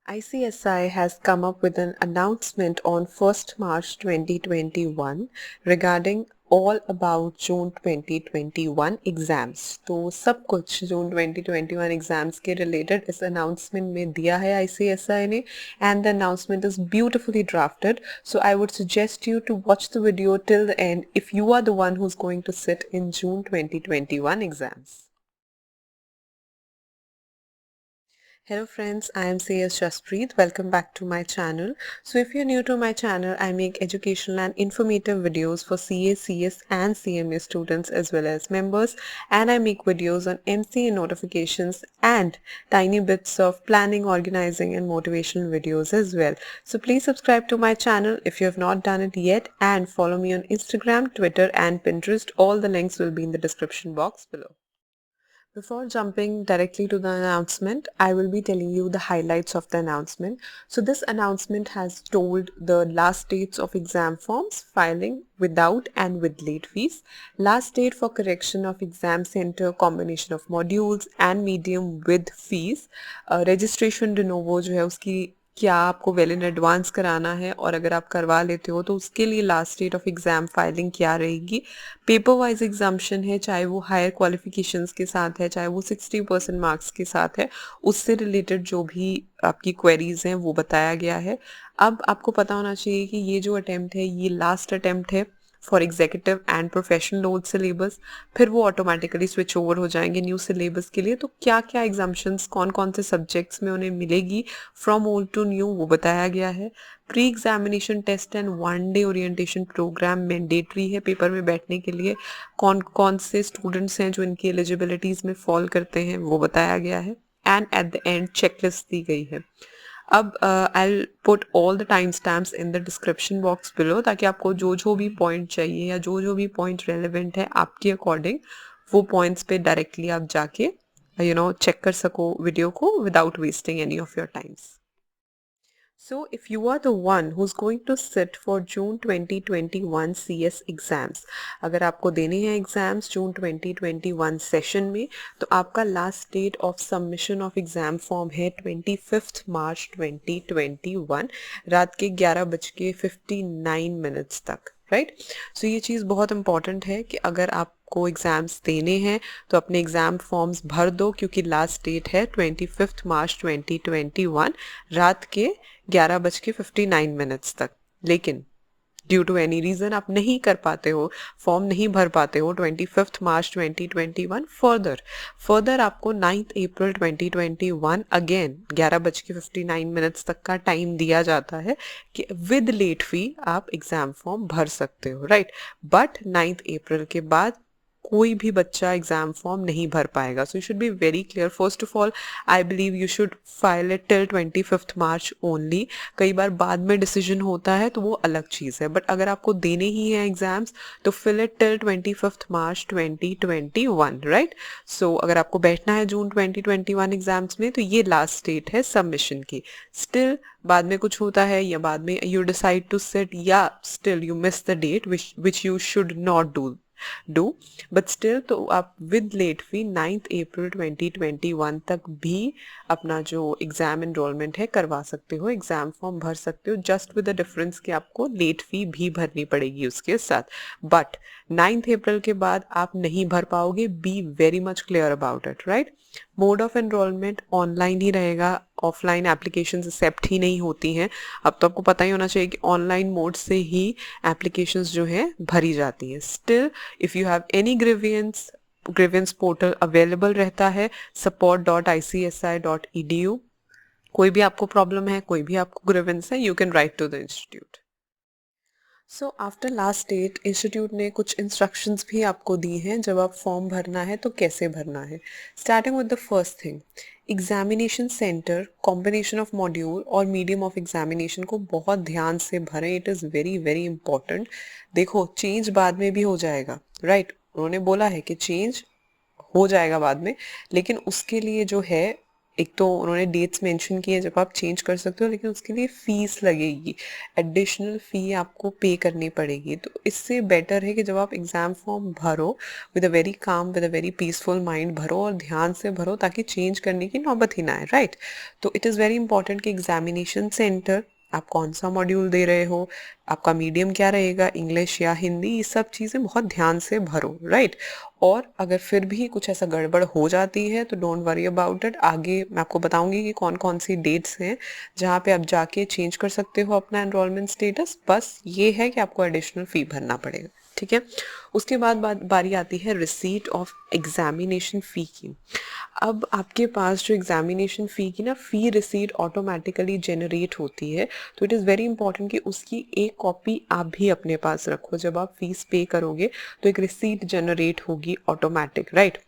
ICSI has come up with an announcement on 1st March 2021 regarding all about June 2021 exams. तो सब कुछ जून 2021 exams के related इस announcement में दिया है ICSI ने and the announcement is beautifully drafted. So I would suggest you to watch the video till the end if you are the one who's going to sit in June 2021 exams. Hello friends, I am CS Jaspreet. Welcome back to my channel. So if you're new to my channel, I make educational and informative videos for CA, CS and CMA students as well as members, and I make videos on MCA notifications and tiny bits of planning, organizing and motivational videos as well. So please subscribe to my channel if you have not done it yet, and follow me on Instagram, Twitter and Pinterest. All the links will be in the description box below. Before jumping directly to the announcement, I will be telling you the highlights of the announcement. So this announcement has told the last dates of exam forms filing without and with late fees, last date for correction of exam center combination of modules and medium with fees, registration de novo जो है उसकी क्या आपको well in advance कराना है, और अगर आप करवा लेते हो तो उसके लिए last date of exam filing क्या रहेगी, पेपर वाइज एग्जाम्शन है चाहे वो हायर क्वालिफिकेशंस के साथ है चाहे वो 60% मार्क्स के साथ है, उससे रिलेटेड जो भी आपकी क्वेरीज हैं वो बताया गया है। अब आपको पता होना चाहिए कि ये जो अटेम्प्ट है ये लास्ट अटेम्प्ट है for executive and professional old syllabus, फिर वो ऑटोमेटिकली स्विच ओवर हो जाएंगे न्यू सिलेबस के लिए। तो क्या क्या एग्जाम्शंस कौन कौन से सब्जेक्ट्स में उन्हें मिलेगी फ्रॉम ओल्ड टू न्यू वो बताया गया है। Pre examination test and 1 day orientation programme mandatory है पेपर में बैठने के लिए, कौन कौन से स्टूडेंट्स हैं जो इनकी एलिजिबिलिटीज़ में फॉल करते हैं वो बताया गया है, and at the end checklist दी गई है। अब I'll put all the time stamps in the description box below ताकि आपको जो भी पॉइंट चाहिए या जो भी पॉइंट रेलिवेंट है आपके अकॉर्डिंग वो पॉइंट्स पे डायरेक्टली आप जाके चेक कर सको वीडियो को without wasting any of your time's. So if you are the one who's going to sit for June 2021 CS exams, अगर आपको देने हैं एग्जाम्स जून 2021 सेशन में, तो आपका last date of submission of exam form है 25 मार्च 2021 रात के 11:59 तक, राइट। सो ये चीज़ बहुत इंपॉर्टेंट है कि अगर आपको एग्ज़ाम्स देने हैं तो अपने एग्ज़ाम फॉर्म्स भर दो, क्योंकि लास्ट डेट है 25 मार्च 2021 रात के 11:59 तक। लेकिन ड्यू टू एनी रीज़न आप नहीं कर पाते हो, फॉर्म नहीं भर पाते हो 25 मार्च 2021, फर्दर आपको 9 अप्रैल 2021 अगेन 11:59 तक का टाइम दिया जाता है कि विद लेट फी आप एग्ज़ाम फॉर्म भर सकते हो, राइट। बट 9 अप्रैल के बाद कोई भी बच्चा एग्जाम फॉर्म नहीं भर पाएगा। So you should be very clear. First of all I believe you should file it till 25 March only. कई बार बाद में डिसीजन होता है तो वो अलग चीज़ है, बट अगर आपको देने ही हैं एग्जाम्स तो fill it till 25 March 2021, right. So अगर आपको बैठना है जून 2021 एग्जाम्स में तो ये लास्ट डेट है सबमिशन की। स्टिल बाद में कुछ होता है या बाद में यू डिसाइड टू सेट या still you miss the date which you should not do but still, तो आप विद लेट फी 9 अप्रैल 2021 तक भी अपना जो एग्ज़ाम एनरोलमेंट है करवा सकते हो, एग्ज़ाम फॉर्म भर सकते हो, जस्ट विद द डिफरेंस कि आपको लेट फी भी भरनी पड़ेगी उसके साथ। बट 9 अप्रैल के बाद आप नहीं भर पाओगे, be very much clear about it, right. Mode of enrolment online ही रहेगा, ऑफलाइन एप्लीकेशंस एक्सेप्ट ही नहीं होती हैं। अब तो आपको पता ही होना चाहिए कि ऑनलाइन मोड से ही एप्लीकेशंस जो हैं भरी जाती हैं। Still if you have any grievance portal available रहता है support.icsi.edu। कोई भी आपको प्रॉब्लम है, कोई भी आपको ग्रीवेंस है, you can write to the institute. So after last date institute ने कुछ इंस्ट्रक्शंस भी आपको दी हैं जब आप फॉर्म भरना है तो कैसे भरना है। Starting with the first thing, examination centre, combination of module और मीडियम ऑफ एग्जामिनेशन को बहुत ध्यान से भरें। It is very very important. देखो चेंज बाद में भी हो जाएगा, राइट। उन्होंने बोला है कि चेंज हो जाएगा बाद में, लेकिन उसके लिए जो है एक तो उन्होंने डेट्स मेंशन की है जब आप चेंज कर सकते हो, लेकिन उसके लिए फ़ीस लगेगी, एडिशनल फ़ी आपको पे करनी पड़ेगी। तो इससे बेटर है कि जब आप एग्ज़ाम फॉर्म भरो, with a very calm, with a very peaceful mind भरो और ध्यान से भरो, ताकि चेंज करने की नौबत ही ना आए, राइट। तो इट इज़ वेरी इंपॉर्टेंट कि एग्जामिनेशन सेंटर, आप कौन सा मॉड्यूल दे रहे हो, आपका मीडियम क्या रहेगा, इंग्लिश या हिंदी, ये सब चीज़ें बहुत ध्यान से भरो, राइट। और अगर फिर भी कुछ ऐसा गड़बड़ हो जाती है तो डोंट वरी अबाउट इट। आगे मैं आपको बताऊंगी कि कौन कौन सी डेट्स हैं जहाँ पे आप जाके चेंज कर सकते हो अपना एनरोलमेंट स्टेटस। बस ये है कि आपको एडिशनल फ़ी भरना पड़ेगा, ठीक है। उसके बाद बारी आती है रिसीट ऑफ एग्जामिनेशन फ़ी की। अब आपके पास जो एग्जामिनेशन फ़ी की ना फ़ी रिसीट ऑटोमेटिकली जनरेट होती है, तो इट इज़ वेरी इंपॉर्टेंट कि उसकी एक कॉपी आप भी अपने पास रखो। जब आप फीस पे करोगे तो एक रिसीट जनरेट होगी ऑटोमेटिक, राइट।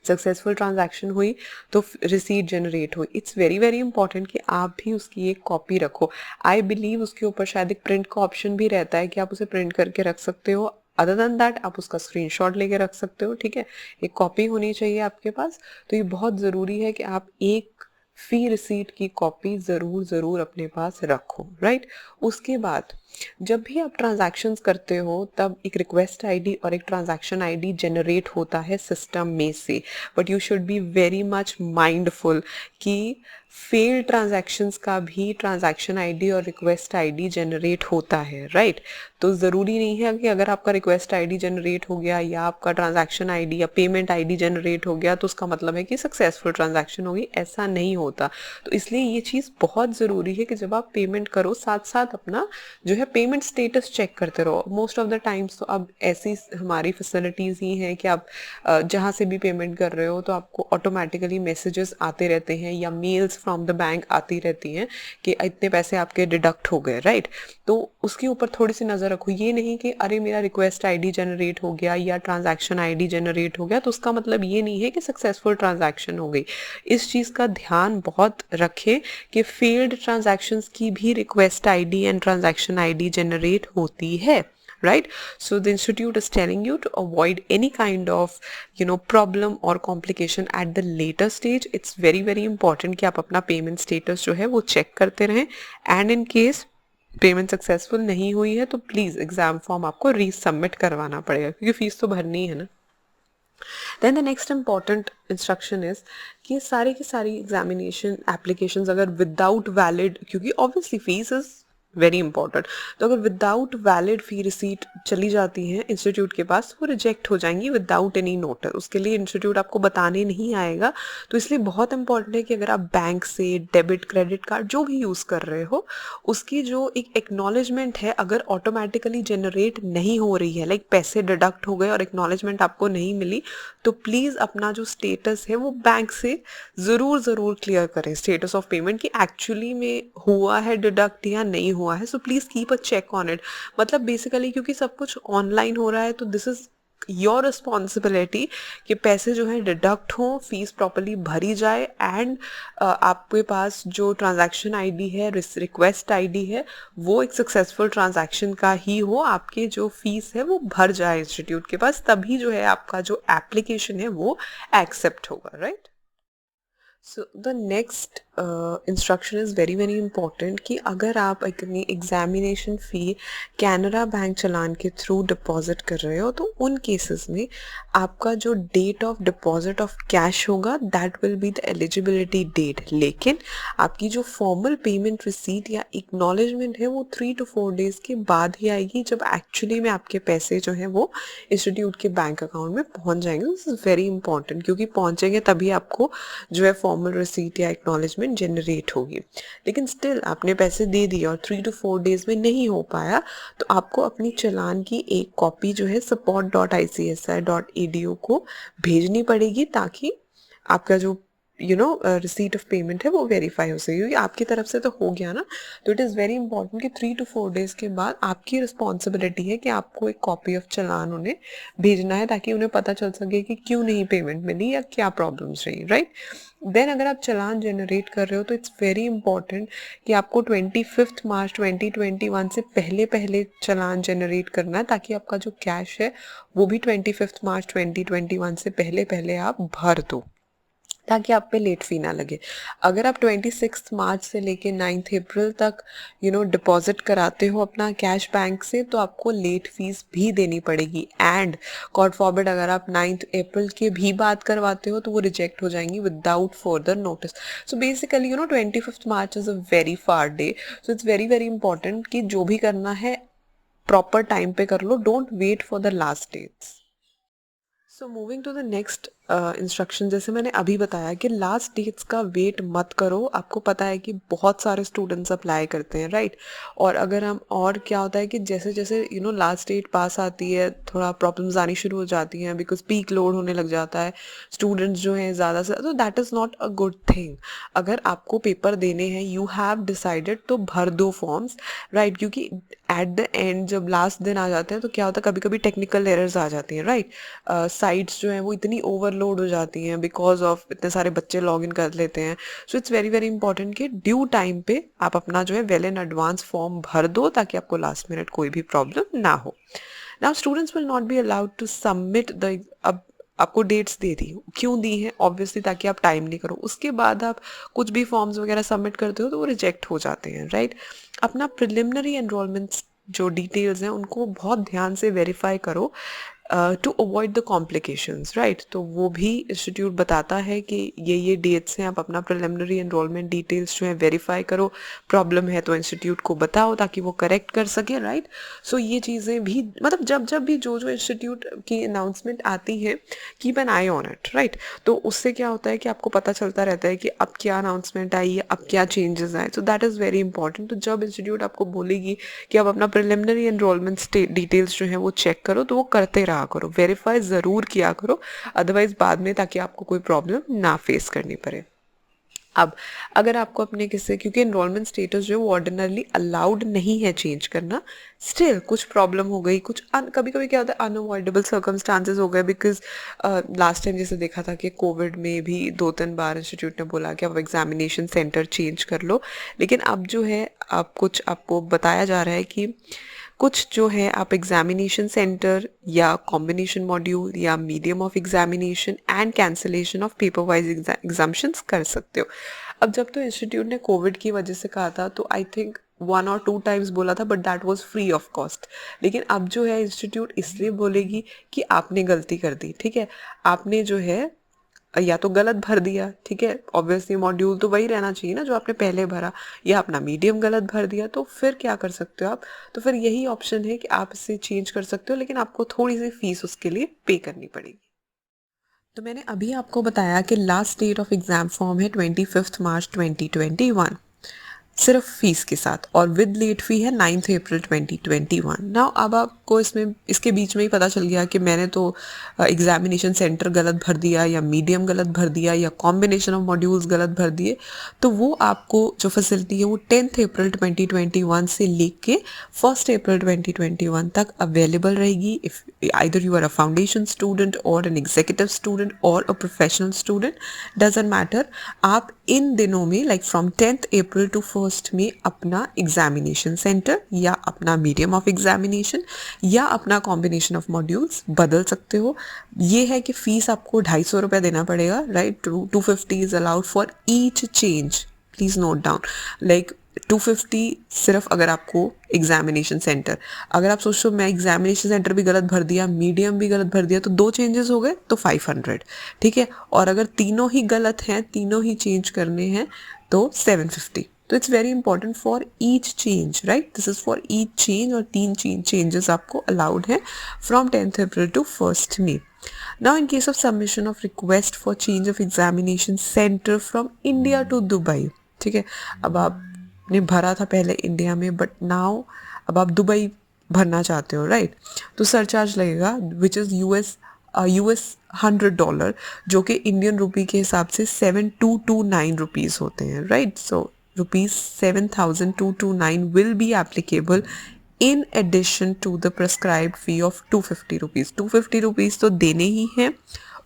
सक्सेसफुल ट्रांजैक्शन हुई तो रिसीट जनरेट हुई। इट्स वेरी वेरी इंपॉर्टेंट कि आप भी उसकी एक कॉपी रखो। आई बिलीव उसके ऊपर शायद एक प्रिंट का ऑप्शन भी रहता है कि आप उसे प्रिंट करके रख सकते हो। अदर देन दैट आप उसका स्क्रीनशॉट लेके रख सकते हो, ठीक है। एक कॉपी होनी चाहिए आपके पास। तो ये बहुत ज़रूरी है कि आप एक फी रिसीट की कॉपी ज़रूर ज़रूर अपने पास रखो, राइट। उसके बाद जब भी आप ट्रांजैक्शंस करते हो तब एक रिक्वेस्ट आईडी और एक ट्रांजैक्शन आईडी जनरेट होता है सिस्टम में से, but you should be very much mindful कि फेल्ड ट्रांजैक्शंस का भी ट्रांजैक्शन आईडी और रिक्वेस्ट आईडी जनरेट होता है, राइट। तो ज़रूरी नहीं है कि अगर आपका रिक्वेस्ट आईडी जनरेट हो गया या आपका ट्रांजैक्शन आईडी या पेमेंट आईडी जनरेट हो गया तो उसका मतलब है कि सक्सेसफुल ट्रांजैक्शन होगी, ऐसा नहीं होता। तो इसलिए ये चीज़ बहुत ज़रूरी है कि जब आप पेमेंट करो साथ साथ अपना जो है पेमेंट स्टेटस चेक करते रहो। मोस्ट ऑफ द टाइम्स तो अब ऐसी हमारी फैसिलिटीज़ ही हैं कि आप जहाँ से भी पेमेंट कर रहे हो तो आपको ऑटोमेटिकली मैसेजेस आते रहते हैं या मेल्स फ्रॉम द बैंक आती रहती हैं कि इतने पैसे आपके डिडक्ट हो गए, राइट। तो उसके ऊपर थोड़ी सी नज़र रखो। ये नहीं कि अरे मेरा रिक्वेस्ट आईडी जनरेट हो गया या ट्रांजैक्शन आईडी जनरेट हो गया तो उसका मतलब ये नहीं है कि सक्सेसफुल ट्रांजैक्शन हो गई। इस चीज़ का ध्यान बहुत रखें कि फेल्ड ट्रांजैक्शंस की भी request ID and transaction ID generate होती है, right? So the institute is telling you to avoid any kind of problem or complication at the later stage. It's very very important कि आप अपना payment status जो है वो check करते रहें, and in case payment successful नहीं हुई है तो प्लीज़ एग्ज़ाम फॉर्म आपको रीसबमिट करवाना पड़ेगा, क्योंकि फ़ीस तो भरनी है ना। Then the next important instruction is कि सारी की सारी एग्जामिनेशन एप्लीकेशंस अगर विदाउट वैलिड, क्योंकि obviously fees is very important, तो अगर विदाउट वैलिड फी रिसीट चली जाती हैं इंस्टीट्यूट के पास वो रिजेक्ट हो जाएंगी विदाउट एनी नोटिस। उसके लिए इंस्टीट्यूट आपको बताने नहीं आएगा। तो इसलिए बहुत इंपॉर्टेंट है कि अगर आप बैंक से डेबिट क्रेडिट कार्ड जो भी यूज़ कर रहे हो उसकी जो एक एक्नॉलेजमेंट है अगर ऑटोमेटिकली जनरेट नहीं हो रही है, लाइक पैसे डिडक्ट हो गए और एक्नॉलेजमेंट आपको नहीं मिली, तो प्लीज़ अपना जो स्टेटस है वो बैंक से ज़रूर ज़रूर क्लियर करें, स्टेटस ऑफ पेमेंट कि एक्चुअली में हुआ है डिडक्ट या नहीं हुआ है। So please keep a check on it. मतलब बेसिकली क्योंकि सब कुछ ऑनलाइन हो रहा है तो दिस इज़ योर रिस्पॉन्सिबिलिटी कि पैसे जो है डिडक्ट हों, फीस प्रॉपरली भरी जाए, एंड आपके पास जो ट्रांजैक्शन आईडी है, रिक्वेस्ट आईडी है, वो एक सक्सेसफुल ट्रांजैक्शन का ही हो, आपके जो फीस है वो भर जाए इंस्टीट्यूट के पास, तभी जो है आपका जो एप्लीकेशन है वो एक्सेप्ट होगा, right. So the next instruction is very very important कि अगर आप अपनी एग्जामिनेशन फ़ी कैनरा बैंक चलान के थ्रू डिपॉजिट कर रहे हो तो उन केसेस में आपका जो date of deposit of cash होगा that will be the eligibility date, लेकिन आपकी जो फॉर्मल पेमेंट रिसीट या एक्नॉलेजमेंट है वो 3 to 4 डेज़ के बाद ही आएगी, जब एक्चुअली में आपके पैसे जो हैं वो इंस्टीट्यूट के बैंक अकाउंट में पहुंच जाएंगे। दिस इज़ वेरी इंपॉर्टेंट, क्योंकि पहुंचेंगे तभी आपको जो है फॉर्मल रिसीट या एक्नॉलेजमेंट जनरेट होगी। लेकिन स्टिल आपने पैसे दे दिए और 3 to 4 डेज में नहीं हो पाया तो आपको अपनी चालान की एक कॉपी जो है support.icsi.edu को भेजनी पड़ेगी, ताकि आपका जो रिसीट ऑफ पेमेंट है वो वेरीफाई हो सके, क्योंकि आपकी तरफ से तो हो गया ना। तो इट इज़ वेरी इंपॉर्टेंट कि 3 to 4 डेज के बाद आपकी रिस्पॉन्सिबिलिटी है कि आपको एक कॉपी ऑफ चालान उन्हें भेजना है, ताकि उन्हें पता चल सके कि क्यों नहीं पेमेंट मिली या क्या प्रॉब्लम्स रही, राइट। देन अगर आप चालान जनरेट कर रहे हो तो इट्स वेरी इंपॉर्टेंट कि आपको 25 मार्च 2021 से पहले पहले चालान जनरेट करना है, ताकि आपका जो कैश है वो भी 25 मार्च 2021 से पहले पहले आप भर दो। ताकि आप पे लेट फ़ी ना लगे। अगर आप 26 मार्च से लेके 9 अप्रैल तक डिपॉज़िट कराते हो अपना कैश बैंक से, तो आपको लेट फ़ीस भी देनी पड़ेगी। एंड गॉड फॉरबिड अगर आप 9 अप्रैल की भी बात करवाते हो तो वो रिजेक्ट हो जाएंगी without further notice. So basically 25th March is a very far day, so it's very very important कि जो भी करना है प्रॉपर टाइम पे कर लो, don't wait for the last dates. So moving to the next instruction, जैसे मैंने अभी बताया कि लास्ट डेट्स का वेट मत करो। आपको पता है कि बहुत सारे स्टूडेंट्स अप्लाई करते हैं, राइट? और अगर हम और क्या होता है कि जैसे जैसे लास्ट डेट पास आती है, थोड़ा प्रॉब्लम्स आनी शुरू हो जाती हैं बिकॉज पीक लोड होने लग जाता है, स्टूडेंट्स जो हैं ज़्यादा से, तो that is not a good thing. अगर आपको पेपर देने हैं, यू हैव डिसाइडेड, तो भर दो फॉर्म्स, राइट? क्योंकि एट द एंड जब लास्ट दिन आ जाते हैं तो क्या होता है, कभी कभी टेक्निकल एरर्स आ जाती हैं, राइट? साइट्स जो हैं वो इतनी ओवरलोड हो जाती हैं बिकॉज ऑफ इतने सारे बच्चे लॉग इन कर लेते हैं। सो इट्स वेरी वेरी इंपॉर्टेंट कि ड्यू टाइम पे आप अपना जो है वेल इन एडवांस फॉर्म भर दो, ताकि आपको लास्ट मिनट कोई भी प्रॉब्लम ना हो। Now students will not be allowed to submit the, अब आपको डेट्स दे दी, क्यों दी है? ऑब्वियसली ताकि आप टाइम नहीं करो, उसके बाद आप कुछ भी फॉर्म्स वगैरह सबमिट करते हो तो वो रिजेक्ट हो जाते हैं, राइट? अपना प्रिलिमिनरी एनरोलमेंट जो डिटेल्स हैं उनको बहुत ध्यान से वेरीफाई करो to avoid the complications, right? तो वो भी इंस्टीट्यूट बताता है कि ये डेट्स हैं, आप अपना प्रिलिमिनरी एनरोलमेंट डिटेल्स जो है वेरीफाई करो, प्रॉब्लम है तो इंस्टीट्यूट को बताओ ताकि वो करेक्ट कर सके, राइट? सो ये चीज़ें भी, मतलब जब जब भी जो जो इंस्टीट्यूट की अनाउंसमेंट आती है, keep an I on it, right? तो उससे क्या होता है कि आपको पता चलता रहता है कि अब क्या अनाउंसमेंट आई है, अब क्या चेंजेस आए, so that is very important. तो जब इंस्टीट्यूट आपको बोलेगी कि आप अपना प्रिलिमिनरी एनरोलमेंट डिटेल्स जो है वो चेक करो, तो वो करते रहा करो, वेरीफाई ज़रूर किया करो, अदरवाइज बाद में ताकि आपको कोई प्रॉब्लम ना फेस करनी पड़े। अब अगर आपको अपने किसी, क्योंकि एनरोलमेंट स्टेटस जो है वो ऑर्डिनरली अलाउड नहीं है चेंज करना, स्टिल कुछ प्रॉब्लम हो गई, कुछ कभी कभी क्या होता है, अनअवॉइडेबल सर्कमस्टांसेस हो गए, बिकॉज लास्ट टाइम जैसे देखा था कि कोविड में भी 2-3 बार इंस्टीट्यूट ने बोला कि आप एग्जामिनेशन सेंटर चेंज कर लो, लेकिन अब जो है आप कुछ आपको बताया जा रहा है कि कुछ जो है आप एग्जामिनेशन सेंटर या कॉम्बिनेशन मॉड्यूल या medium of examination and cancellation of paper wise exemptions कर सकते हो। अब जब तो इंस्टीट्यूट ने कोविड की वजह से कहा था तो आई थिंक 1 और 2 टाइम्स बोला था, but that was free of cost. लेकिन अब जो है इंस्टीट्यूट इसलिए बोलेगी कि आपने गलती कर दी, ठीक है, आपने जो है या तो गलत भर दिया, ठीक है, ऑब्वियसली मॉड्यूल तो वही रहना चाहिए ना जो आपने पहले भरा, या अपना मीडियम गलत भर दिया, तो फिर क्या कर सकते हो आप? तो फिर यही ऑप्शन है कि आप इसे चेंज कर सकते हो, लेकिन आपको थोड़ी सी फीस उसके लिए पे करनी पड़ेगी। तो मैंने अभी आपको बताया कि last date of exam form है 25 मार्च 2021, सिर्फ फीस के साथ, और विद लेट फी है 9 अप्रैल 2021। नाउ अब आपको इसमें इसके बीच में ही पता चल गया कि मैंने तो एग्जामिनेशन सेंटर गलत भर दिया, या मीडियम गलत भर दिया, या कॉम्बिनेशन ऑफ मॉड्यूल्स गलत भर दिए, तो वो आपको जो फैसिलिटी है वो 10 अप्रैल 2021 से लेके 1 अप्रैल 2021 तक अवेलेबल रहेगी। If either you are a foundation student और एन एग्जीक्यूटिव स्टूडेंट और a professional student, doesn't matter, आप इन दिनों में लाइक फ्रॉम 10 अप्रैल टू 1 में अपना एग्जामिनेशन सेंटर या अपना मीडियम ऑफ एग्जामिनेशन या अपना कॉम्बिनेशन ऑफ मॉड्यूल्स बदल सकते हो। ये है कि फीस आपको 250 रुपये देना पड़ेगा, right? 250 is allowed for each change, please note down, like 250 सिर्फ अगर आपको एग्जामिनेशन सेंटर, अगर आप सोचो मैं एग्जामिनेशन सेंटर भी गलत भर दिया, मीडियम भी गलत भर दिया, तो 2 चेंजेस हो गए तो 500, ठीक है? और अगर तीनों ही गलत हैं, तीनों ही चेंज करने हैं, तो 750। तो it's very important for each change, right? This is for each change, और 3 चेंजेस आपको अलाउड हैं from 10 April to 1 May. Now, in case of submission of request for change of examination center from India to Dubai, ठीक है, अब आपने भरा था पहले इंडिया में, बट नाउ अब आप दुबई भरना चाहते हो, राइट? तो सरचार्ज लगेगा विच इज़ यूएस $100, जो कि इंडियन रुपी के हिसाब से 7229 होते हैं, right? So ₹7,229 will be applicable in addition to the prescribed fee of 250 rupees. 250 rupees तो देने ही हैं,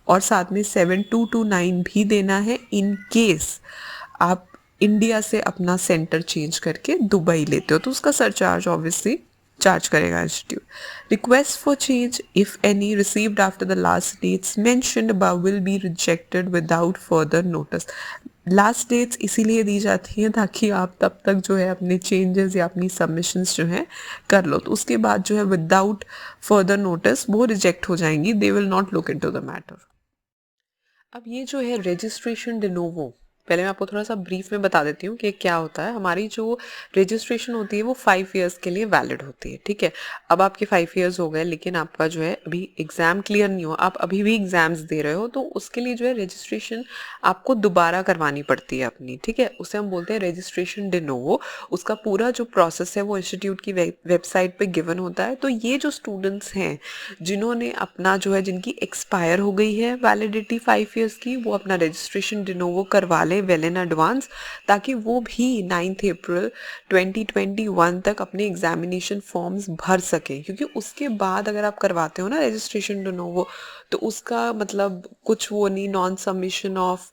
और साथ में 7229 भी देना है इन केस आप इंडिया से अपना सेंटर चेंज करके दुबई लेते हो, तो उसका सरचार्ज ऑब्वियसली चार्ज करेगा institute. Request for change if any received after the last dates mentioned above will be rejected without further notice. Last dates इसीलिए दी जाती हैं ताकि आप तब तक जो है अपने चेंजेस या अपनी सबमिशंस जो है कर लो. तो उसके बाद जो है विदाउट फर्दर नोटिस वो रिजेक्ट हो जाएंगी. They will not look into the matter. अब ये जो है रजिस्ट्रेशन डिनोवो, पहले मैं आपको थोड़ा सा ब्रीफ में बता देती हूँ कि क्या होता है. हमारी जो रजिस्ट्रेशन होती है वो 5 इयर्स के लिए वैलिड होती है. ठीक है, अब आपके 5 इयर्स हो गए लेकिन आपका जो है अभी एग्जाम क्लियर नहीं हुआ, आप अभी भी एग्जाम्स दे रहे हो, तो उसके लिए जो है रजिस्ट्रेशन आपको दोबारा करवानी पड़ती है अपनी. ठीक है, उसे हम बोलते हैं रजिस्ट्रेशन डिनोवो. उसका पूरा जो प्रोसेस है वो इंस्टीट्यूट की वेबसाइट पे गिवन होता है. तो ये जो स्टूडेंट्स हैं जिन्होंने अपना जो है, जिनकी एक्सपायर हो गई है वैलिडिटी 5 इयर्स की, वो अपना रजिस्ट्रेशन डिनोवो करवा लें वेल इन एडवांस, ताकि वो भी 9 अप्रैल 2021 तक अपने एग्जामिनेशन फॉर्म्स भर सकें. क्योंकि उसके बाद अगर आप करवाते हो ना रजिस्ट्रेशन डिनोवो, तो उसका मतलब कुछ वो नहीं, non submission of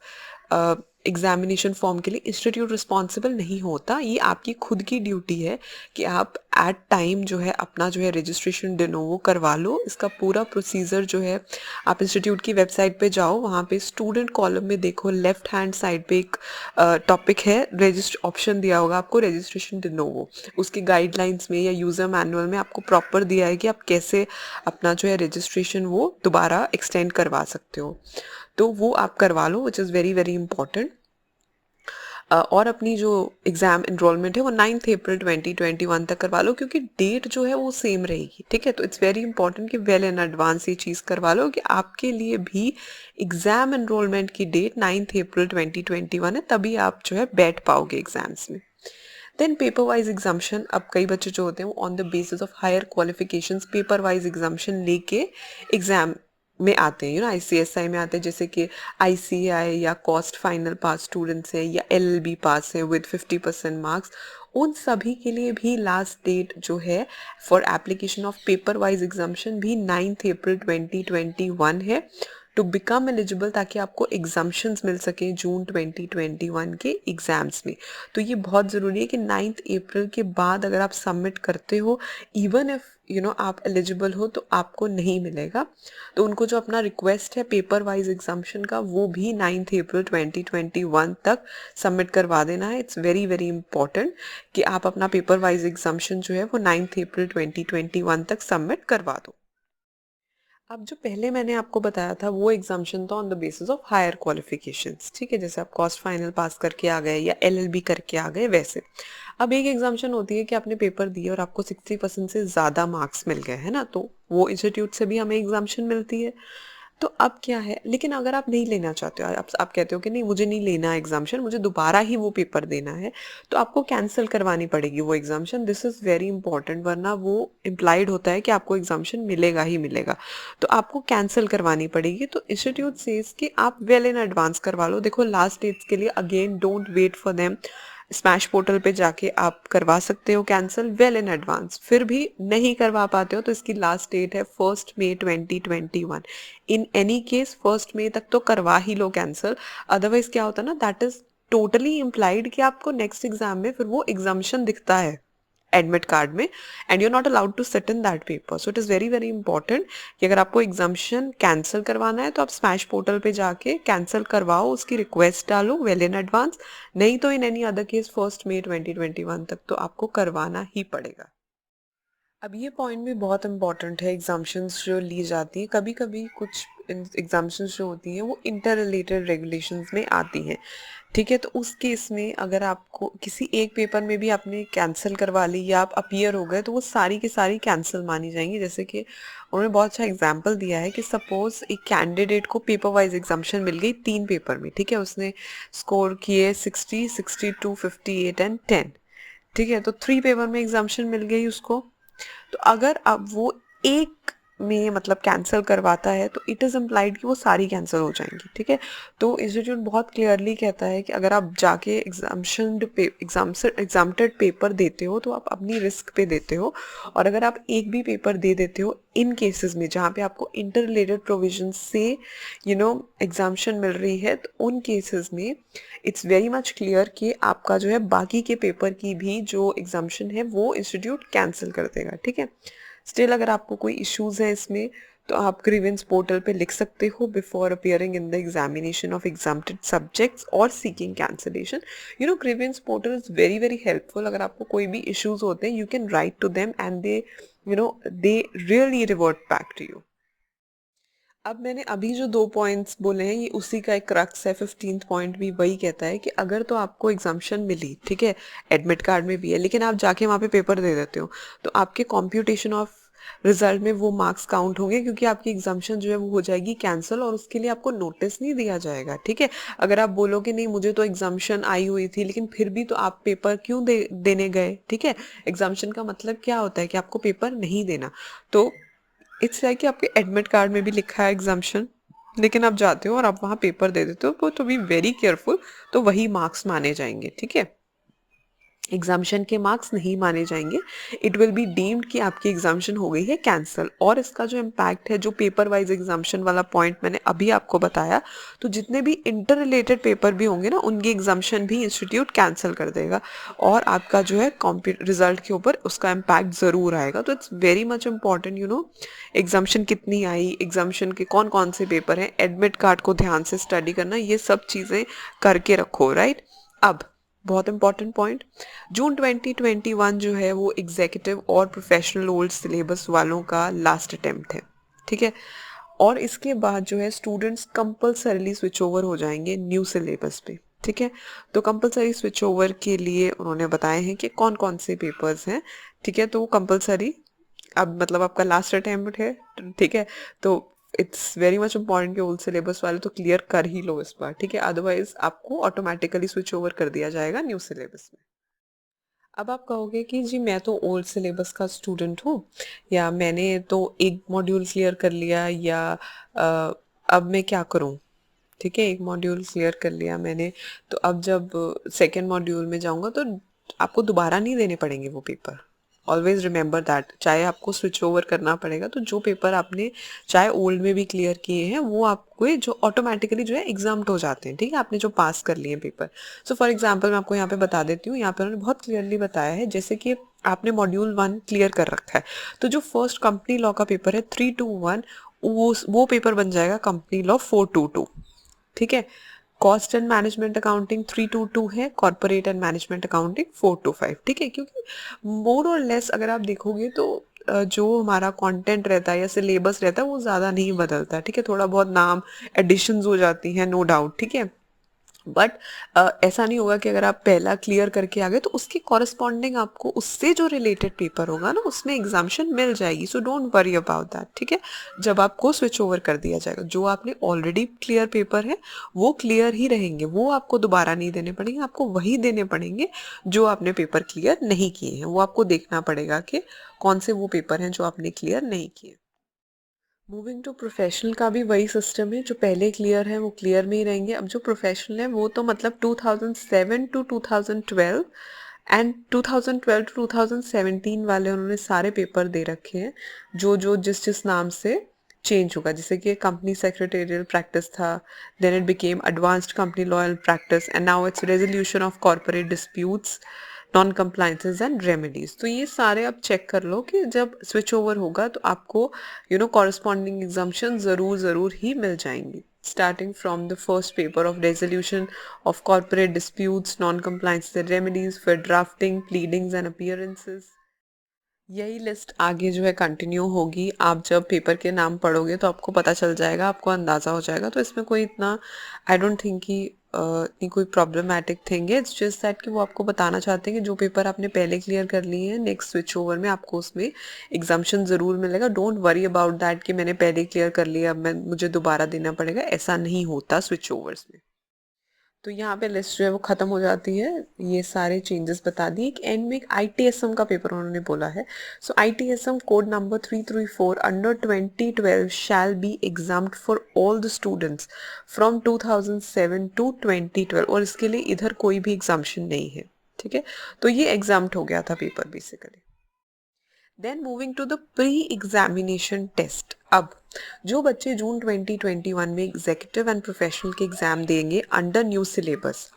examination form के लिए इंस्टीट्यूट रिस्पॉन्सिबल नहीं होता. ये आपकी खुद की ड्यूटी है कि आप एट टाइम जो है अपना जो है रजिस्ट्रेशन डिनोवो करवा लो. इसका पूरा प्रोसीजर जो है, आप इंस्टीट्यूट की वेबसाइट पे जाओ, वहाँ पे स्टूडेंट कॉलम में देखो लेफ्ट हैंड साइड पे एक टॉपिक है, रजिस्टर ऑप्शन दिया होगा आपको रजिस्ट्रेशन डिनोवो. उसकी गाइडलाइंस में या यूज़र मैनुअल में आपको प्रॉपर दिया है कि आप कैसे अपना जो है रजिस्ट्रेशन वो दोबारा एक्सटेंड करवा सकते हो. तो वो आप करवा लो, which is very very important. और अपनी जो एग्ज़ाम इनरोलमेंट है वो 9 अप्रैल 2021 तक करवा लो, क्योंकि डेट जो है वो सेम रहेगी. ठीक है, तो इट्स वेरी इंपॉर्टेंट कि वेल इन एडवांस ये चीज़ करवा लो कि आपके लिए भी एग्ज़ाम इनरोलमेंट की डेट 9 अप्रैल 2021 है, तभी आप जो है बैठ पाओगे एग्जाम्स में. Then paper wise exemption. अब कई बच्चे जो होते हैं वो on the basis of higher qualifications paper wise exemption लेके एग्जाम में आते हैं. ICSI में आते हैं, जैसे कि ICI या कॉस्ट फाइनल पास स्टूडेंट्स है या LLB पास है विद 50% मार्क्स. उन सभी के लिए भी लास्ट डेट जो है for application of paper wise exemption भी 9 अप्रैल 2021 है टू बिकम एलिजिबल, ताकि आपको एग्जाम्शंस मिल सके जून 2021 के एग्जाम्स में. तो ये बहुत ज़रूरी है कि 9 अप्रैल के बाद अगर आप सबमिट करते हो, इवन इफ आप एलिजिबल हो, तो आपको नहीं मिलेगा. तो उनको जो अपना रिक्वेस्ट है पेपर वाइज एग्जाम्शन का वो भी 9 अप्रैल 2021 तक सबमिट करवा देना है. इट्स वेरी वेरी इंपॉर्टेंट कि आप अपना पेपर वाइज एग्जाम्शन जो है वो 9 अप्रैल 2021 तक सबमिट करवा दो. अब जो पहले मैंने आपको बताया था वो एग्जाम्शन था on the basis of higher qualifications. ठीक है, जैसे आप कॉस्ट फाइनल पास करके आ गए या LLB करके आ गए वैसे. अब एक एग्जाम्शन होती है कि आपने पेपर दिए और आपको 60% से ज़्यादा मार्क्स मिल गए हैं ना, तो वो इंस्टीट्यूट से भी हमें एग्जाम्शन मिलती है. तो अब क्या है, लेकिन अगर आप नहीं लेना चाहते हो, आप कहते हो कि नहीं मुझे नहीं लेना एग्जाम्शन, मुझे दोबारा ही वो पेपर देना है, तो आपको कैंसिल करवानी पड़ेगी वो exemption. This is very important, वरना वो इम्प्लाइड होता है कि आपको एग्जाम्शन मिलेगा ही मिलेगा. तो आपको कैंसिल करवानी पड़ेगी. तो इंस्टीट्यूट सेज कि आप वेल इन एडवांस करवा लो. देखो लास्ट डेट्स के लिए again don't wait for them. Smash portal पे जाके आप करवा सकते हो कैंसिल वेल इन एडवांस. फिर भी नहीं करवा पाते हो तो इसकी लास्ट डेट है 1 मई 2021. इन एनी केस 1 मई तक तो करवा ही लो कैंसिल. अदरवाइज क्या होता है ना, दैट इज टोटली इम्प्लाइड कि आपको नेक्स्ट एग्जाम में फिर वो एग्जाम्शन दिखता है एडमिट कार्ड में, and you are not allowed to sit in that paper. So it is very very important कि अगर आपको एग्जाम्शन कैंसिल करवाना है तो आप स्मैश पोर्टल पे जाके कैंसिल करवाओ, उसकी रिक्वेस्ट डालो वेल इन एडवांस. नहीं तो इन एनी अदर केस 1 मई 2021 तक तो आपको करवाना ही पड़ेगा. अब ये पॉइंट भी बहुत इंपॉर्टेंट है. एग्जाम्शंस जो ली जाती हैं, कभी कभी कुछ एग्जाम्शंस जो होती हैं वो इंटर रिलेटेड रेगुलेशंस में आती हैं. ठीक है, तो उस केस में अगर आपको किसी एक पेपर में भी आपने कैंसिल करवा ली या आप अपीयर हो गए, तो वो सारी की सारी कैंसिल मानी जाएंगी. जैसे कि उन्होंने बहुत अच्छा एग्जाम्पल दिया है कि सपोज एक कैंडिडेट को पेपर वाइज एग्जाम्शन मिल गई 3 पेपर में. ठीक है, उसने स्कोर किए 60, 62, 58 एंड 10. ठीक है, तो 3 पेपर में एग्जाम्शन मिल गई उसको. तो अगर अब वो एक में मतलब कैंसिल करवाता है तो इट इज़ इम्प्लाइड कि वो सारी कैंसिल हो जाएंगी, ठीक है। तो इंस्टीट्यूट बहुत क्लियरली कहता है कि अगर आप जाके एग्जाम्प्टेड पेपर देते हो तो आप अपनी रिस्क पे देते हो, और अगर आप एक भी पेपर दे देते हो इन केसेस में जहाँ पे आपको इंटर रिलेटेड प्रोविजन से एग्जाम्शन मिल रही है, तो उन केसेस में इट्स वेरी मच क्लियर कि आपका जो है बाकी के पेपर की भी जो एग्जाम्शन है वो इंस्टीट्यूट कैंसिल कर देगा, ठीक है। स्टिल अगर आपको कोई इश्यूज है इसमें तो आप ग्रीवेंस पोर्टल पे लिख सकते हो before appearing in the examination of exempted subjects और seeking cancellation. Grievance portal is very very helpful. अगर आपको कोई भी इश्यूज होते हैं you can write to them and they really revert back to you. अब मैंने अभी जो 2 पॉइंट्स बोले हैं ये उसी का एक क्रक्स है। 15th पॉइंट भी वही कहता है कि अगर तो आपको एग्जाम्शन मिली, ठीक है, एडमिट कार्ड में भी है, लेकिन आप जाके वहाँ पे पेपर दे देते हो तो आपके कॉम्प्यूटेशन ऑफ रिजल्ट में वो मार्क्स काउंट होंगे, क्योंकि आपकी एग्जाम्शन जो है वो हो जाएगी कैंसिल और उसके लिए आपको नोटिस नहीं दिया जाएगा, ठीक है। अगर आप बोलोगे नहीं मुझे तो एग्जाम्शन आई हुई थी लेकिन फिर भी तो आप पेपर क्यों देने गए, ठीक है। एग्जाम्शन का मतलब क्या होता है कि आपको पेपर नहीं देना। तो इट्स लाइक कि आपके एडमिट कार्ड में भी लिखा है एग्जाम्शन, लेकिन आप जाते हो और आप वहाँ पेपर दे देते हो, तो बी वेरी केयरफुल, तो वही मार्क्स माने जाएंगे, ठीक है। एग्जाम्शन के मार्क्स नहीं माने जाएंगे। इट विल बी डीम्ड कि आपकी एग्जाम्शन हो गई है कैंसिल। और इसका जो इम्पैक्ट है, जो पेपर वाइज एग्जाम्शन वाला पॉइंट मैंने अभी आपको बताया, तो जितने भी इंटर रिलेटेड पेपर भी होंगे ना उनकी एग्जाम्शन भी इंस्टीट्यूट कैंसिल कर देगा और आपका जो है रिजल्ट के ऊपर उसका इम्पैक्ट ज़रूर आएगा। तो it's very much important exemption कितनी आई, एग्जाम्शन के कौन कौन से पेपर हैं, एडमिट कार्ड को ध्यान से स्टडी करना, ये सब चीज़ें करके रखो, राइट। अब बहुत इंपॉर्टेंट पॉइंट, जून 2021 जो है वो एग्जीक्यूटिव और प्रोफेशनल ओल्ड सिलेबस वालों का लास्ट अटेम्प्ट है, ठीक है। और इसके बाद जो है स्टूडेंट्स कंपलसरीली स्विच ओवर हो जाएंगे न्यू सिलेबस पे, ठीक है। तो कंपलसरी स्विच ओवर के लिए उन्होंने बताए हैं कि कौन कौन से पेपर्स हैं, ठीक है। तो वो कंपलसरी अब मतलब आपका लास्ट अटेम्प्ट है, ठीक है। तो इट्स वेरी मच इम्पॉर्टेंट कि ओल्ड सिलेबस वाले तो क्लियर कर ही लो इस बार, ठीक है, अदरवाइज आपको ऑटोमेटिकली स्विच ओवर कर दिया जाएगा न्यू सिलेबस में। अब आप कहोगे कि जी मैं तो ओल्ड सिलेबस का स्टूडेंट हूँ, या मैंने तो एक मॉड्यूल क्लियर कर लिया, या अब मैं क्या करूँ, ठीक है, एक मॉड्यूल क्लियर कर लिया मैंने, तो अब जब सेकेंड मॉड्यूल में जाऊँगा तो आपको दोबारा नहीं देने पड़ेंगे वो पेपर। ऑलवेज रिमेंबर दैट, चाहे आपको स्विच ओवर करना पड़ेगा तो जो पेपर आपने चाहे ओल्ड में भी क्लियर किए हैं वो आपको जो ऑटोमेटिकली जो है एग्जाम हो जाते हैं, ठीक है, आपने जो पास कर लिए पेपर। सो फॉर एग्जाम्पल मैं आपको यहाँ पे बता देती हूँ, यहाँ पे उन्होंने बहुत क्लियरली बताया है, जैसे कि आपने मॉड्यूल 1 क्लियर कर रखा है तो जो फर्स्ट कंपनी लॉ का पेपर है 321, वो पेपर बन जाएगा कंपनी लॉ 422, ठीक है। कॉस्ट एंड मैनेजमेंट अकाउंटिंग 322 है, कॉर्पोरेट एंड मैनेजमेंट अकाउंटिंग 425, ठीक है। क्योंकि मोर और लेस अगर आप देखोगे तो जो हमारा कंटेंट रहता है या सिलेबस रहता है वो ज़्यादा नहीं बदलता है, ठीक है। थोड़ा बहुत नाम एडिशंस हो जाती हैं, नो डाउट, ठीक है। बट ऐसा नहीं होगा कि अगर आप पहला क्लियर करके आ गए तो उसकी कॉरस्पॉन्डिंग आपको उससे जो रिलेटेड पेपर होगा ना उसमें एग्जाम्शन मिल जाएगी। So don't worry about that, ठीक है। जब आपको स्विच ओवर कर दिया जाएगा, जो आपने ऑलरेडी क्लियर पेपर है वो क्लियर ही रहेंगे, वो आपको दोबारा नहीं देने पड़ेंगे, आपको वही देने पड़ेंगे जो आपने पेपर क्लियर नहीं किए हैं। वो आपको देखना पड़ेगा कि कौन से वो पेपर हैं जो आपने क्लियर नहीं किए। मूविंग टू प्रोफेशनल का भी वही सिस्टम है, जो पहले क्लियर है वो क्लियर में ही रहेंगे। अब जो प्रोफेशनल है वो तो मतलब 2007 टू 2012 एंड 2012 टू 2017 वाले उन्होंने सारे पेपर दे रखे हैं, जो जो जिस जिस नाम से चेंज होगा। जैसे कि कंपनी सेक्रेटेरियल प्रैक्टिस था, then it became advanced company law and practice, and now it's resolution of corporate disputes, non compliances and remedies. तो ये सारे आप चेक कर लो कि जब स्विच ओवर होगा तो आपको कॉरस्पॉन्डिंग एग्जाम्शन ज़रूर ही मिल जाएंगी, starting from the first paper of resolution of corporate disputes, non-compliance and remedies, for drafting, pleadings and appearances। यही लिस्ट आगे जो है कंटिन्यू होगी। आप जब पेपर के नाम पढ़ोगे तो आपको पता चल जाएगा, आपको अंदाज़ा हो जाएगा। तो इसमें कोई इतना आई डोंट थिंक कि इतनी कोई प्रॉब्लमैटिक थिंग है। इट्स जस्ट दैट कि वो आपको बताना चाहते हैं कि जो पेपर आपने पहले क्लियर कर लिए हैं नेक्स्ट स्विच ओवर में आपको उसमें एग्जाम्शन ज़रूर मिलेगा। डोंट वरी अबाउट दैट कि मैंने पहले क्लियर कर लिया अब मुझे दोबारा देना पड़ेगा, ऐसा नहीं होता स्विच ओवर्स में। तो यहाँ पे लिस्ट जो है वो खत्म हो जाती है, ये सारे चेंजेस बता दिए। एक एंड में एक ITSM का पेपर उन्होंने बोला है। So ITSM code number 334 under 2012 shall be exempted for all the students from 2007 to 2012, और इसके लिए इधर कोई भी एग्जाम्शन नहीं है, ठीक है। तो ये एग्जाम्ड हो गया था paper basically. Then moving to the pre examination test. अब जो बच्चे जून 2021 में एग्जीक्यूटिव एंड प्रोफेशनल के एग्जाम देंगे अंडर न्यू सिलेबस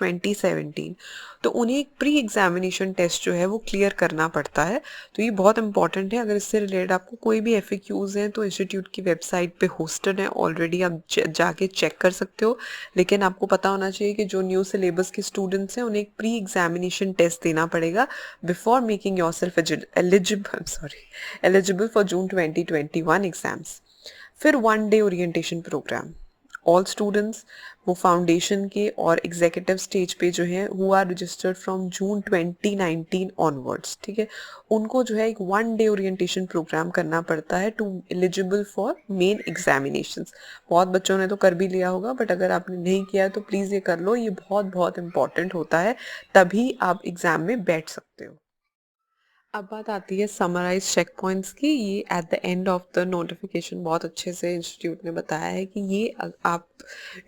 2017, तो उन्हें एक प्री एग्जामिनेशन टेस्ट जो है वो क्लियर करना पड़ता है। तो ये बहुत इंपॉर्टेंट है। अगर इससे रिलेटेड आपको कोई भी FAQs हैं तो इंस्टीट्यूट की वेबसाइट पे होस्टेड है ऑलरेडी, आप जाके चेक कर सकते हो। लेकिन आपको पता होना चाहिए कि जो न्यू सिलेबस के स्टूडेंट्स हैं उन्हें एक प्री एग्जामिनेशन टेस्ट देना पड़ेगा before making yourself eligible for June 2021 exams. फिर 1 day orientation program. All students वो फाउंडेशन के और एग्जीक्यूटिव स्टेज पे जो है who are registered from June 2019 onwards, ठीक है, उनको जो है एक 1 डे ओरिएंटेशन प्रोग्राम करना पड़ता है to eligible for main examinations. बहुत बच्चों ने तो कर भी लिया होगा, बट अगर आपने नहीं किया तो प्लीज़ ये कर लो, ये बहुत बहुत इंपॉर्टेंट होता है, तभी आप एग्जाम में बैठ सकते हो। अब बात आती है समराइज चेक पॉइंट्स की। ये eight the end of the notification बहुत अच्छे से इंस्टीट्यूट ने बताया है कि ये आप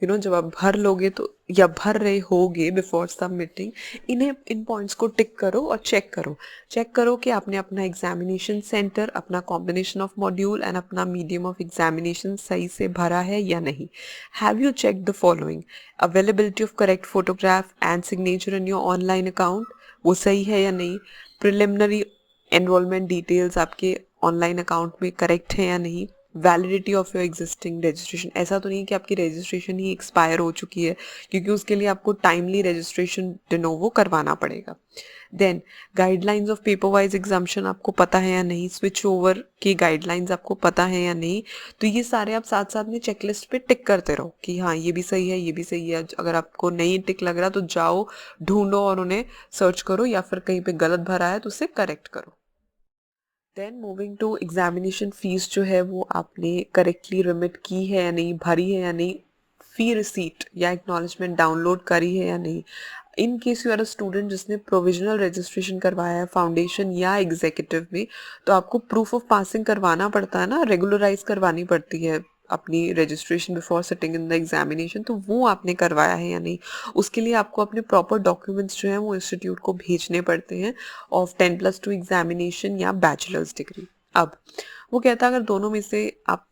जब आप भर लोगे तो, या भर रहे होगे बिफोर सबमिटिंग, इन पॉइंट्स को टिक करो और चेक करो कि आपने अपना एग्जामिनेशन सेंटर, अपना कॉम्बिनेशन ऑफ मॉड्यूल एंड अपना मीडियम ऑफ एग्जामिनेशन सही से भरा है या नहीं। Have you check the following: availability of correct photograph and signature in your online account, वो सही है या नहीं। प्रिलिमिनरी एनरोलमेंट डिटेल्स आपके ऑनलाइन अकाउंट में करेक्ट है या नहीं। Validity of your existing registration, ऐसा तो नहीं कि आपकी रजिस्ट्रेशन ही एक्सपायर हो चुकी है, क्योंकि उसके लिए आपको टाइमली रजिस्ट्रेशन डिनोवो करवाना पड़ेगा। Then guidelines of paper wise exemption आपको पता है या नहीं, स्विच ओवर की गाइडलाइंस आपको पता है या नहीं। तो ये सारे आप साथ साथ में चेकलिस्ट पे टिक करते रहो कि हाँ ये भी सही है, ये भी सही है। अगर आपको नहीं टिक लग रहा तो जाओ ढूंढो और उन्हें सर्च करो, या फिर कहीं पे गलत भरा है तो उसे करेक्ट करो। Then moving to examination fees जो है वो आपने करेक्टली रिमिट की है या नहीं, भरी है या नहीं, फी रिसीट या एक्नॉलेजमेंट डाउनलोड करी है या नहीं। In case you are a student जिसने प्रोविजनल रजिस्ट्रेशन करवाया है फाउंडेशन या एग्जीक्यूटिव में, तो आपको प्रूफ ऑफ पासिंग करवाना पड़ता है ना, रेगुलराइज करवानी पड़ती है अपनी registration before sitting in the examination. तो वो आपने करवाया है या नहीं, उसके लिए आपको अपने प्रॉपर डॉक्यूमेंट्स जो हैं वो इंस्टीट्यूट को भेजने पड़ते हैं ऑफ 10+2 एग्जामिनेशन या बैचलर्स डिग्री। अब वो कहता है अगर दोनों में से आप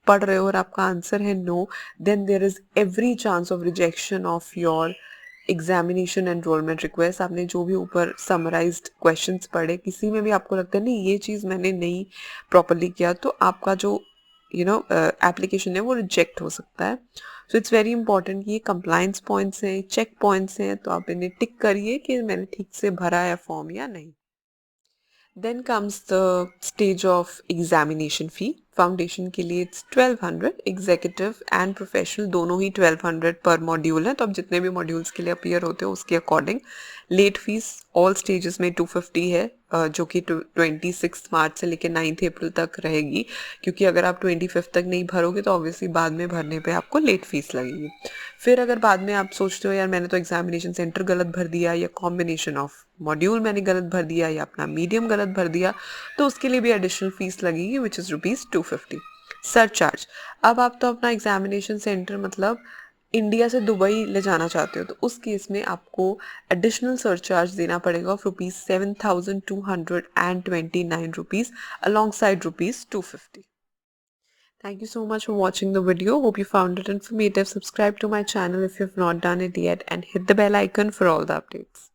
पढ़ रहे हो और आपका आंसर है no, then there is every chance of rejection of your examination enrolment request. आपने जो भी ऊपर समराइज्ड क्वेश्चंस पढ़े, किसी में भी आपको लगता है नहीं ये चीज़ मैंने नहीं प्रॉपरली किया, तो आपका जो एप्लीकेशन है वो रिजेक्ट हो सकता है। सो इट्स वेरी इंपॉर्टेंट कि ये कंप्लायंस पॉइंट्स हैं, चेक पॉइंट्स हैं, तो आप इन्हें टिक करिए कि मैंने ठीक से भरा है फॉर्म या नहीं। Then comes the stage of examination fee. Foundation के लिए इट्स 1200, एग्जीक्यूटिव एंड प्रोफेशनल दोनों ही 1200 पर मॉड्यूल है, तो आप जितने भी मॉड्यूल्स के लिए अपीयर होते हो उसके according. Late fees all stages में 250 है, जो कि 26 मार्च से लेकर 9 अप्रैल तक रहेगी, क्योंकि अगर आप 25 तक नहीं भरोगे तो ऑब्वियसली बाद में भरने पे आपको लेट फीस लगेगी। फिर अगर बाद में आप सोचते हो यार मैंने तो एग्जामिनेशन सेंटर गलत भर दिया, या कॉम्बिनेशन ऑफ मॉड्यूल मैंने गलत भर दिया, या अपना मीडियम गलत भर दिया, तो उसके लिए भी एडिशनल फीस लगेगी विच इज़ ₹250 सरचार्ज। अब आप तो अपना एग्जामिनेशन सेंटर मतलब इंडिया से दुबई ले जाना चाहते हो, तो उस केस में आपको एडिशनल सरचार्ज देना पड़ेगा of ₹7,229 alongside ₹250. Thank you so much for watching the video. Hope you found it informative. Subscribe to my channel if you have not done it yet and hit the bell icon for all the updates.